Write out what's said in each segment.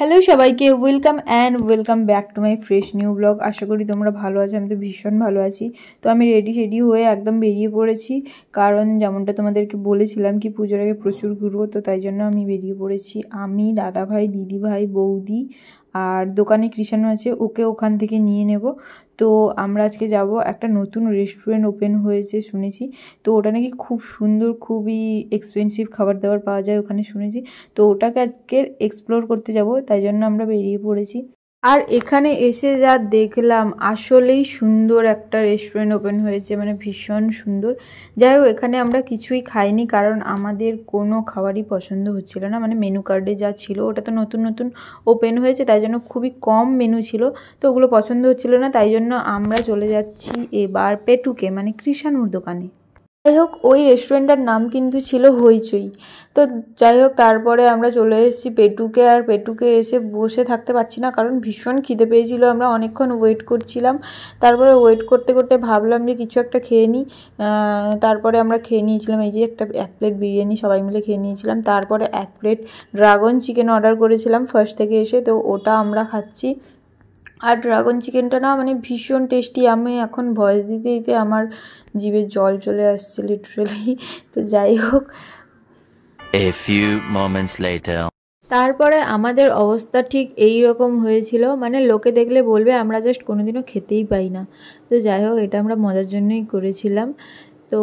Hello সবাইকে welcome and welcome back to my fresh new blog. আশা করি তোমরা ভালো আছো, আমি তো ভীষণ ভালো আছি। তো আমি রেডি হয়ে একদম বেরিয়ে পড়েছি, কারণ যেমনটা তোমাদেরকে বলেছিলাম কি পুজোর আগে প্রচুর ঘুরবো, তো তাই জন্য আমি বেরিয়ে পড়েছি। আমি, দাদাভাই, দিদিভাই, বৌদি আর দোকানে কৃষাণু আছে, ওকে ওখান থেকে নিয়ে নেব। তো আমরা আজকে যাব, একটা নতুন রেস্টুরেন্ট ওপেন হয়েছে শুনেছি, তো ওটা নাকি খুব সুন্দর, খুবই এক্সপেন্সিভ খাবার দাবার পাওয়া যায় ওখানে শুনেছি। তো ওটাকে আজকে এক্সপ্লোর করতে যাব, তাই জন্য আমরা বেরিয়ে পড়েছি। আর এখানে এসে যা দেখলাম, আসলেই সুন্দর একটা রেস্টুরেন্ট ওপেন হয়েছে, মানে ভীষণ সুন্দর। যাই হোক, এখানে আমরা কিছুই খাইনি, কারণ আমাদের কোনো খাবারই পছন্দ হচ্ছিল না। মানে মেনু কার্ডে যা ছিল, ওটা তো নতুন নতুন ওপেন হয়েছে, তাই জন্য খুবই কম মেনু ছিল, তো ওগুলো পছন্দ হচ্ছিল না। তাই জন্য আমরা চলে যাচ্ছি এবার পেটুকে, মানে কৃষাণুর দোকানে। যাই হোক, ওই রেস্টুরেন্টটার নাম কিন্তু ছিল হইচই। তো যাই হোক, তারপরে আমরা চলে এসেছি পেটুকে। আর পেটুকে এসে বসে থাকতে পারছি না, কারণ ভীষণ খিদে পেয়েছিল। আমরা অনেকক্ষণ ওয়েট করছিলাম, তারপরে ওয়েট করতে করতে ভাবলাম যে কিছু একটা খেয়ে নিই। তারপরে আমরা খেয়ে নিয়েছিলাম, এই যে এক প্লেট বিরিয়ানি সবাই মিলে খেয়ে নিয়েছিলাম। তারপরে এক প্লেট ড্রাগন চিকেন অর্ডার করেছিলাম ফার্স্ট থেকে এসে, তো ওটা আমরা খাচ্ছি। আর ড্রাগন চিকেনটা না মানে ভীষণ টেস্টি। আমি এখন ভয়েস দিতে দিতে আমার জিভে জল চলে আসছে লিটারালি। তো যাই হোক, A few moments later. তারপরে আমাদের অবস্থা ঠিক এই রকম হয়েছিল, মানে লোকে দেখলে বলবে আমরা জাস্ট কোনোদিনও খেতেই পাই না। তো যাই হোক, এটা আমরা মজার জন্যই করেছিলাম। তো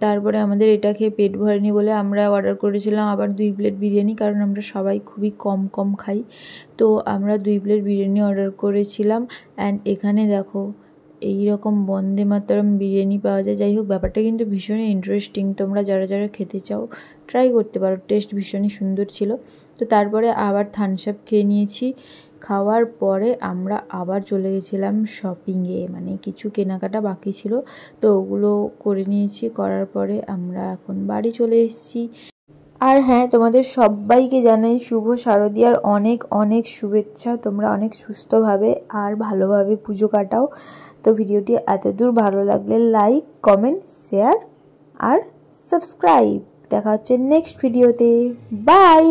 তারপরে আমাদের এটা খেয়ে পেট ভরেনি বলে আমরা অর্ডার করেছিলাম আবার 2 প্লেট বিরিয়ানি, কারণ আমরা সবাই খুবই কম খাই। তো আমরা 2 প্লেট বিরিয়ানি অর্ডার করেছিলাম। অ্যান্ড এখানে দেখো এই রকম বন্দে মাতরম বিরিয়ানি পাওয়া যায়। যাই হোক, ব্যাপারটা কিন্তু ভীষণই ইন্টারেস্টিং, তোমরা যারা যারা খেতে চাও ট্রাই করতে পারো, টেস্ট ভীষণই সুন্দর ছিল। তো তারপরে আবার থামস আপ খেয়ে নিয়েছি। খাওয়ার পরে আমরা আবার চলে গেছিলাম শপিংয়ে, মানে কিছু কেনাকাটা বাকি ছিল, তো ওগুলো করে নিয়েছি। করার পরে আমরা এখন বাড়ি চলে এসেছি। আর হ্যাঁ, তোমাদের সবাইকে জানাই শুভ শারদীয়ার অনেক অনেক শুভেচ্ছা। তোমরা অনেক সুস্থভাবে আর ভালোভাবে পুজো কাটাও। তো ভিডিওটি এতদূর ভালো লাগলে লাইক, কমেন্ট, শেয়ার আর সাবস্ক্রাইব। দেখা হচ্ছে নেক্সট ভিডিওতে। বাই।